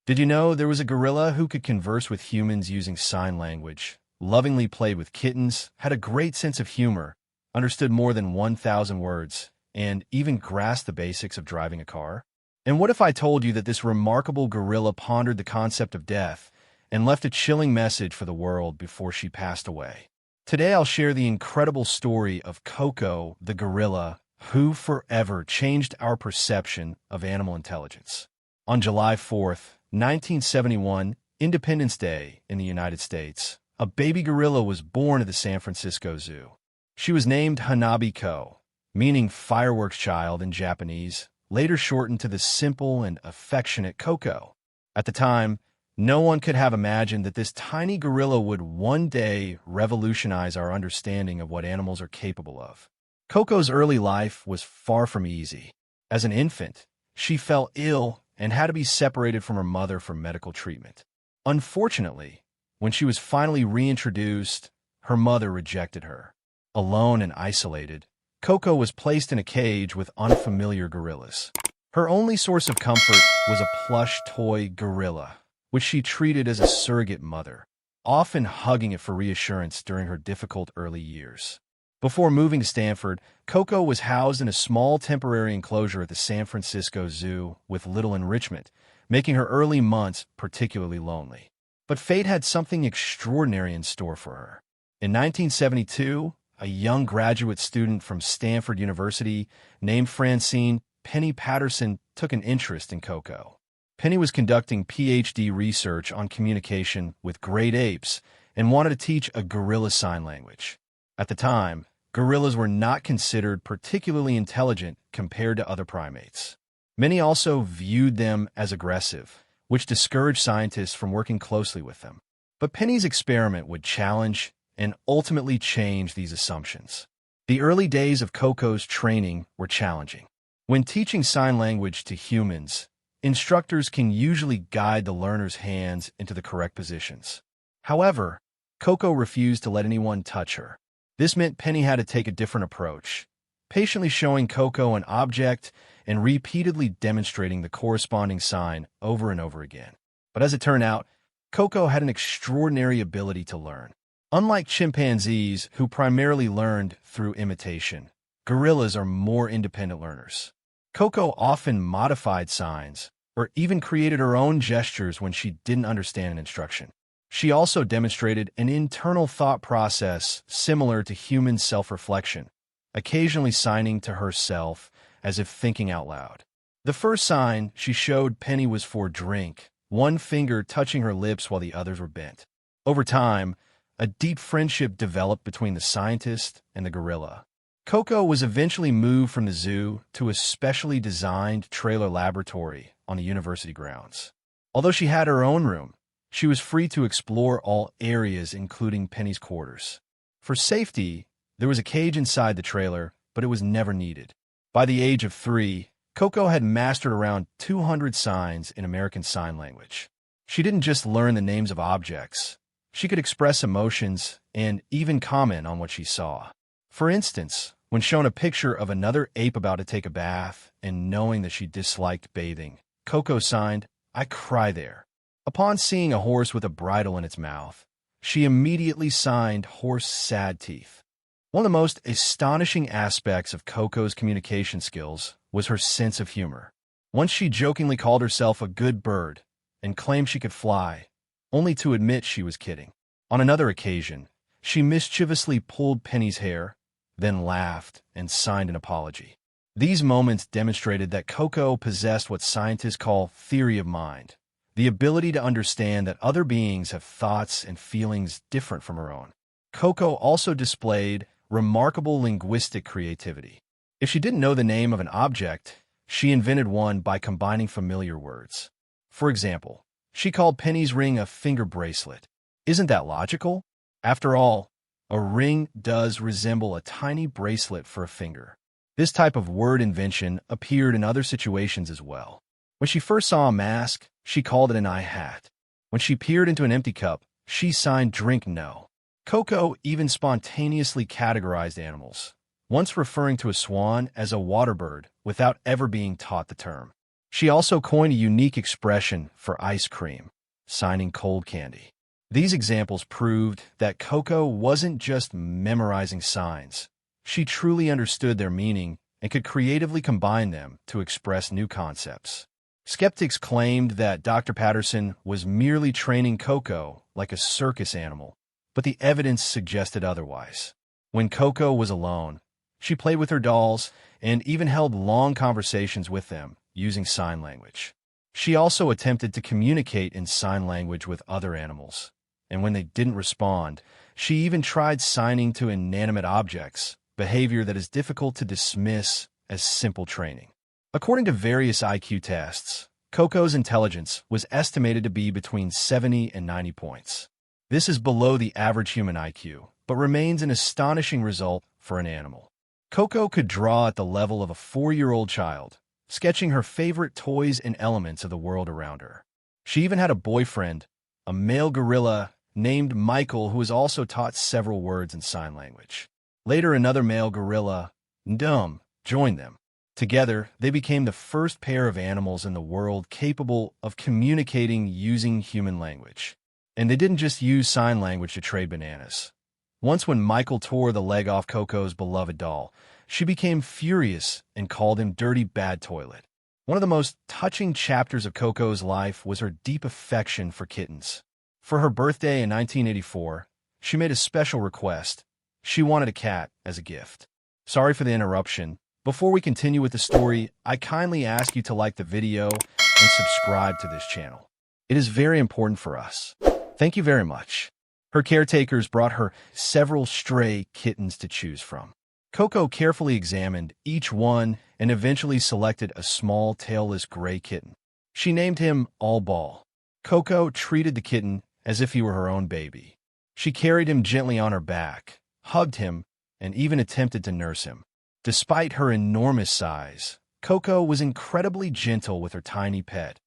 Did you know there was a gorilla who could converse with humans using sign language, lovingly played with kittens, had a great sense of humor, understood more than 1,000 words, and even grasped the basics of driving a car? And what if I told you that this remarkable gorilla pondered the concept of death and left a chilling message for the world before she passed away? Today I'll share the incredible story of Koko, the gorilla, who forever changed our perception of animal intelligence. On July 4th, 1971, Independence Day in the United States, a baby gorilla was born at the San Francisco Zoo. She was named Hanabi-ko, meaning fireworks child in Japanese, later shortened to the simple and affectionate Koko. At the time, no one could have imagined that this tiny gorilla would one day revolutionize our understanding of what animals are capable of. Koko's early life was far from easy. As an infant, she fell ill and had to be separated from her mother for medical treatment. Unfortunately, when she was finally reintroduced, her mother rejected her. Alone and isolated, Koko was placed in a cage with unfamiliar gorillas. Her only source of comfort was a plush toy gorilla, which she treated as a surrogate mother, often hugging it for reassurance during her difficult early years. Before moving to Stanford, Koko was housed in a small temporary enclosure at the San Francisco Zoo with little enrichment, making her early months particularly lonely. But fate had something extraordinary in store for her. In 1972, a young graduate student from Stanford University named Francine Penny Patterson took an interest in Koko. Penny was conducting PhD research on communication with great apes and wanted to teach a gorilla sign language. At the time, gorillas were not considered particularly intelligent compared to other primates. Many also viewed them as aggressive, which discouraged scientists from working closely with them. But Penny's experiment would challenge and ultimately change these assumptions. The early days of Koko's training were challenging. When teaching sign language to humans, instructors can usually guide the learner's hands into the correct positions. However, Koko refused to let anyone touch her. This meant Penny had to take a different approach, patiently showing Koko an object and repeatedly demonstrating the corresponding sign over and over again. But as it turned out, Koko had an extraordinary ability to learn. Unlike chimpanzees, who primarily learned through imitation, gorillas are more independent learners. Koko often modified signs or even created her own gestures when she didn't understand an instruction. She also demonstrated an internal thought process similar to human self-reflection, occasionally signing to herself as if thinking out loud. The first sign she showed Penny was for drink, one finger touching her lips while the others were bent. Over time, a deep friendship developed between the scientist and the gorilla. Koko was eventually moved from the zoo to a specially designed trailer laboratory on the university grounds. Although she had her own room, she was free to explore all areas, including Penny's quarters. For safety, there was a cage inside the trailer, but it was never needed. By the age of 3, Koko had mastered around 200 signs in American Sign Language. She didn't just learn the names of objects. She could express emotions and even comment on what she saw. For instance, when shown a picture of another ape about to take a bath and knowing that she disliked bathing, Koko signed, "I cry there." Upon seeing a horse with a bridle in its mouth, she immediately signed horse sad teeth. One of the most astonishing aspects of Koko's communication skills was her sense of humor. Once she jokingly called herself a good bird and claimed she could fly, only to admit she was kidding. On another occasion, she mischievously pulled Penny's hair, then laughed and signed an apology. These moments demonstrated that Koko possessed what scientists call theory of mind, the ability to understand that other beings have thoughts and feelings different from her own. Koko also displayed remarkable linguistic creativity. If she didn't know the name of an object, she invented one by combining familiar words. For example, she called Penny's ring a finger bracelet. Isn't that logical? After all, a ring does resemble a tiny bracelet for a finger. This type of word invention appeared in other situations as well. When she first saw a mask, she called it an eye hat. When she peered into an empty cup, she signed drink no. Koko even spontaneously categorized animals, once referring to a swan as a water bird without ever being taught the term. She also coined a unique expression for ice cream, signing cold candy. These examples proved that Koko wasn't just memorizing signs. She truly understood their meaning and could creatively combine them to express new concepts. Skeptics claimed that Dr. Patterson was merely training Koko like a circus animal, but the evidence suggested otherwise. When Koko was alone, she played with her dolls and even held long conversations with them using sign language. She also attempted to communicate in sign language with other animals, and when they didn't respond, she even tried signing to inanimate objects, behavior that is difficult to dismiss as simple training. According to various IQ tests, Koko's intelligence was estimated to be between 70 and 90 points. This is below the average human IQ, but remains an astonishing result for an animal. Koko could draw at the level of a 4-year-old child, sketching her favorite toys and elements of the world around her. She even had a boyfriend, a male gorilla named Michael, who was also taught several words in sign language. Later, another male gorilla, Ndum, joined them. Together, they became the first pair of animals in the world capable of communicating using human language. And they didn't just use sign language to trade bananas. Once when Michael tore the leg off Koko's beloved doll, she became furious and called him dirty bad toilet. One of the most touching chapters of Koko's life was her deep affection for kittens. For her birthday in 1984, she made a special request. She wanted a cat as a gift. Sorry for the interruption. Before we continue with the story, I kindly ask you to like the video and subscribe to this channel. It is very important for us. Thank you very much. Her caretakers brought her several stray kittens to choose from. Koko carefully examined each one and eventually selected a small, tailless gray kitten. She named him All Ball. Koko treated the kitten as if he were her own baby. She carried him gently on her back, hugged him, and even attempted to nurse him. Despite her enormous size, Koko was incredibly gentle with her tiny pet,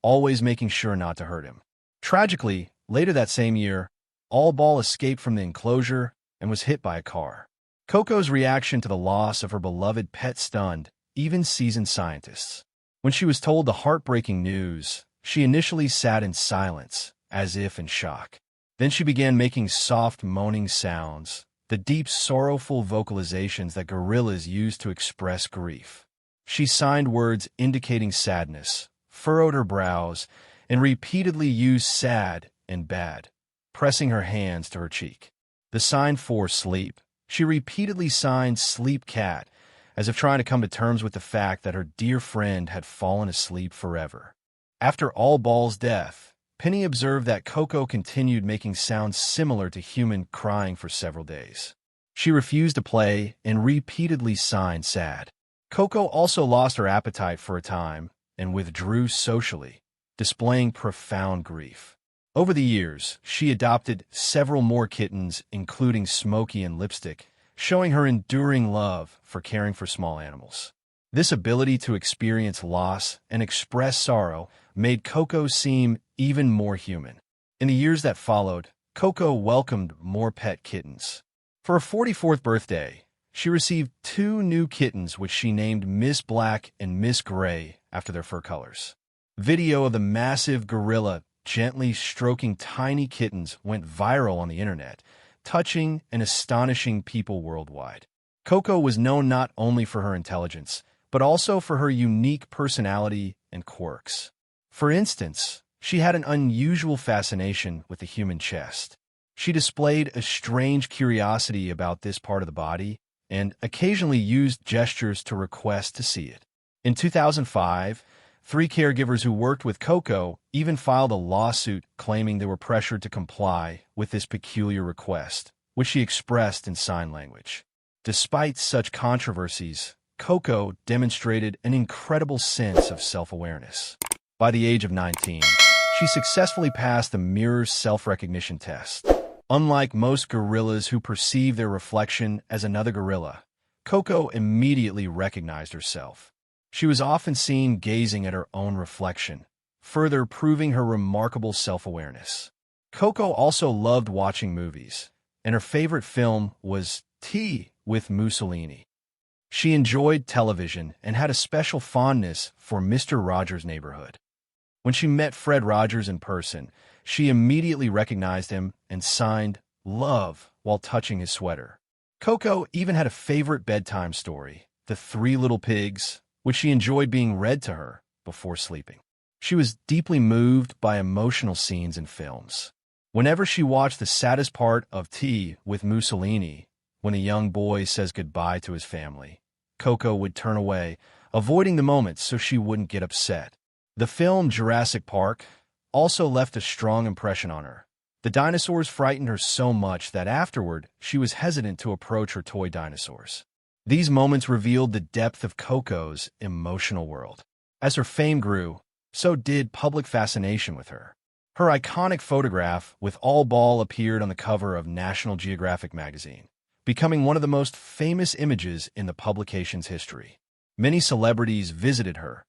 always making sure not to hurt him. Tragically, later that same year, All Ball escaped from the enclosure and was hit by a car. Koko's reaction to the loss of her beloved pet stunned even seasoned scientists. When she was told the heartbreaking news, she initially sat in silence, as if in shock. Then she began making soft moaning sounds, the deep, sorrowful vocalizations that gorillas use to express grief. She signed words indicating sadness, furrowed her brows, and repeatedly used sad and bad, pressing her hands to her cheek. The sign for sleep. She repeatedly signed sleep cat, as if trying to come to terms with the fact that her dear friend had fallen asleep forever. After All Ball's death, Penny observed that Koko continued making sounds similar to human crying for several days. She refused to play and repeatedly signed sad. Koko also lost her appetite for a time and withdrew socially, displaying profound grief. Over the years, she adopted several more kittens, including Smokey and Lipstick, showing her enduring love for caring for small animals. This ability to experience loss and express sorrow made Koko seem even more human. In the years that followed, Koko welcomed more pet kittens. For her 44th birthday, she received 2 new kittens which she named Miss Black and Miss Gray after their fur colors. Video of the massive gorilla gently stroking tiny kittens went viral on the internet, touching and astonishing people worldwide. Koko was known not only for her intelligence, but also for her unique personality and quirks. For instance, she had an unusual fascination with the human chest. She displayed a strange curiosity about this part of the body and occasionally used gestures to request to see it. In 2005, 3 caregivers who worked with Koko even filed a lawsuit claiming they were pressured to comply with this peculiar request, which she expressed in sign language. Despite such controversies, Koko demonstrated an incredible sense of self-awareness. By the age of 19, she successfully passed the mirror self-recognition test. Unlike most gorillas who perceive their reflection as another gorilla, Koko immediately recognized herself. She was often seen gazing at her own reflection, further proving her remarkable self-awareness. Koko also loved watching movies, and her favorite film was Tea with Mussolini. She enjoyed television and had a special fondness for Mr. Rogers' Neighborhood. When she met Fred Rogers in person, she immediately recognized him and signed "Love" while touching his sweater. Koko even had a favorite bedtime story, The Three Little Pigs, which she enjoyed being read to her before sleeping. She was deeply moved by emotional scenes in films. Whenever she watched the saddest part of Tea with Mussolini, when a young boy says goodbye to his family, Koko would turn away, avoiding the moment so she wouldn't get upset. The film Jurassic Park also left a strong impression on her. The dinosaurs frightened her so much that afterward she was hesitant to approach her toy dinosaurs. These moments revealed the depth of Koko's emotional world. As her fame grew, so did public fascination with her. Her iconic photograph with All Ball appeared on the cover of National Geographic magazine, becoming one of the most famous images in the publication's history. Many celebrities visited her,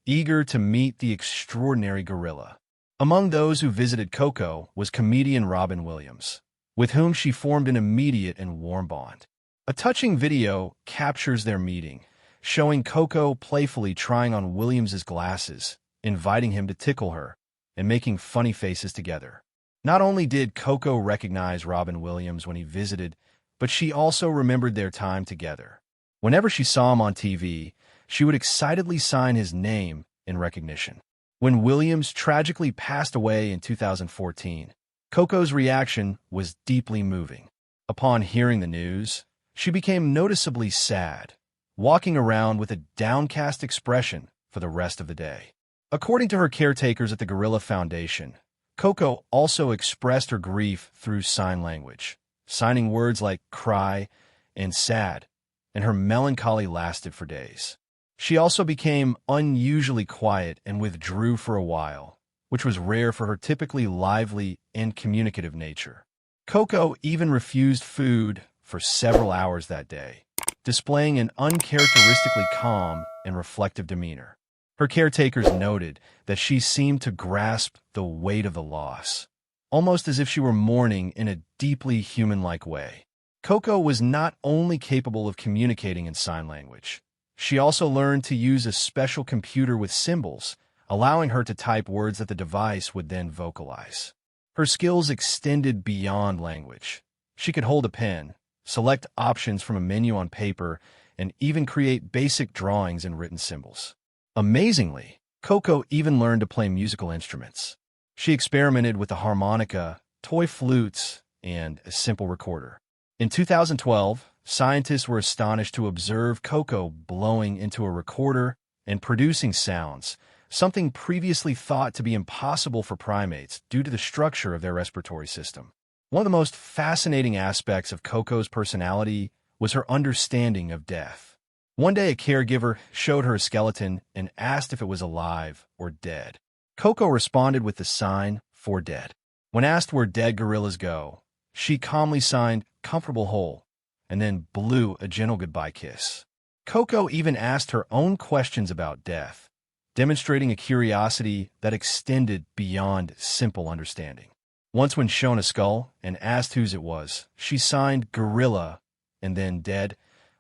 eager to meet the extraordinary gorilla. Among those who visited Koko was comedian Robin Williams, with whom she formed an immediate and warm bond. A touching video captures their meeting, showing Koko playfully trying on Williams's glasses, inviting him to tickle her, and making funny faces together. Not only did Koko recognize Robin Williams when he visited, but she also remembered their time together. Whenever she saw him on TV, she would excitedly sign his name in recognition. When Williams tragically passed away in 2014, Koko's reaction was deeply moving. Upon hearing the news, she became noticeably sad, walking around with a downcast expression for the rest of the day. According to her caretakers at the Gorilla Foundation, Koko also expressed her grief through sign language, signing words like cry and sad, and her melancholy lasted for days. She also became unusually quiet and withdrew for a while, which was rare for her typically lively and communicative nature. Koko even refused food for several hours that day, displaying an uncharacteristically calm and reflective demeanor. Her caretakers noted that she seemed to grasp the weight of the loss, almost as if she were mourning in a deeply human-like way. Koko was not only capable of communicating in sign language, she also learned to use a special computer with symbols, allowing her to type words that the device would then vocalize. Her skills extended beyond language. She could hold a pen, select options from a menu on paper, and even create basic drawings in written symbols. Amazingly, Koko even learned to play musical instruments. She experimented with the harmonica, toy flutes, and a simple recorder. In 2012, scientists were astonished to observe Koko blowing into a recorder and producing sounds, something previously thought to be impossible for primates due to the structure of their respiratory system. One of the most fascinating aspects of Koko's personality was her understanding of death. One day, a caregiver showed her a skeleton and asked if it was alive or dead. Koko responded with the sign for dead. When asked where dead gorillas go, she calmly signed "comfortable hole" and then blew a gentle goodbye kiss. Koko even asked her own questions about death, demonstrating a curiosity that extended beyond simple understanding. Once when shown a skull and asked whose it was, she signed "gorilla" and then "dead,"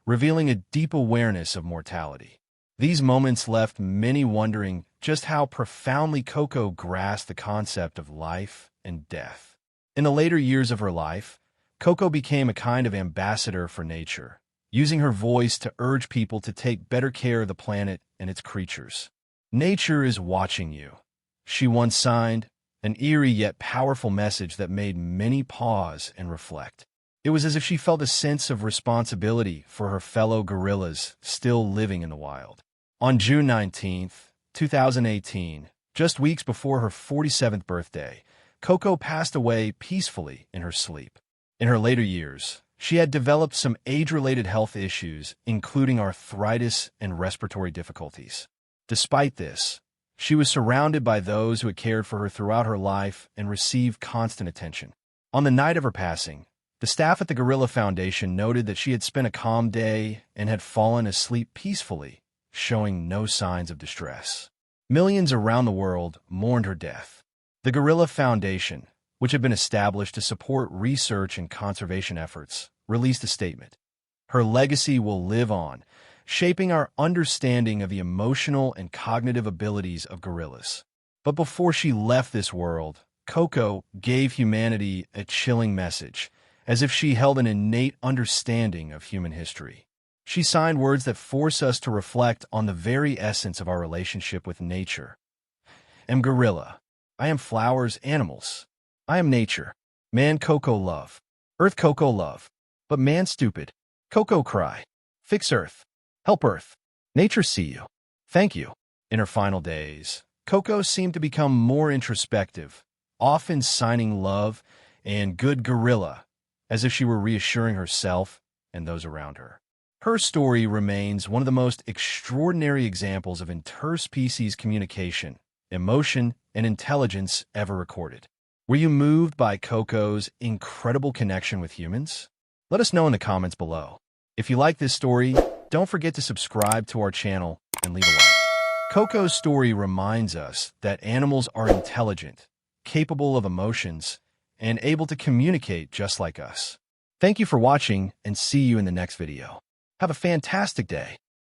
revealing a deep awareness of mortality. These moments left many wondering just how profoundly Koko grasped the concept of life and death. In the later years of her life, Koko became a kind of ambassador for nature, using her voice to urge people to take better care of the planet and its creatures. "Nature is watching you," she once signed, an eerie yet powerful message that made many pause and reflect. It was as if she felt a sense of responsibility for her fellow gorillas still living in the wild. On June 19, 2018, just weeks before her 47th birthday, Koko passed away peacefully in her sleep. In her later years, she had developed some age-related health issues, including arthritis and respiratory difficulties. Despite this, she was surrounded by those who had cared for her throughout her life and received constant attention. On the night of her passing, the staff at the Gorilla Foundation noted that she had spent a calm day and had fallen asleep peacefully, showing no signs of distress. Millions around the world mourned her death. The Gorilla Foundation, which had been established to support research and conservation efforts, released a statement. "Her legacy will live on, shaping our understanding of the emotional and cognitive abilities of gorillas. But before she left this world, Koko gave humanity a chilling message, as if she held an innate understanding of human history. She signed words that force us to reflect on the very essence of our relationship with nature. Am gorilla. I am flowers, animals. I am nature. Man Koko love. Earth Koko love. But man stupid. Koko cry. Fix earth. Help earth. Nature see you. Thank you. In her final days, Koko seemed to become more introspective, often signing love and good gorilla, as if she were reassuring herself and those around her. Her story remains one of the most extraordinary examples of interspecies communication, emotion, and intelligence ever recorded. Were you moved by Koko's incredible connection with humans? Let us know in the comments below. If you like this story, don't forget to subscribe to our channel and leave a like. Koko's story reminds us that animals are intelligent, capable of emotions, and able to communicate just like us. Thank you for watching, and see you in the next video. Have a fantastic day.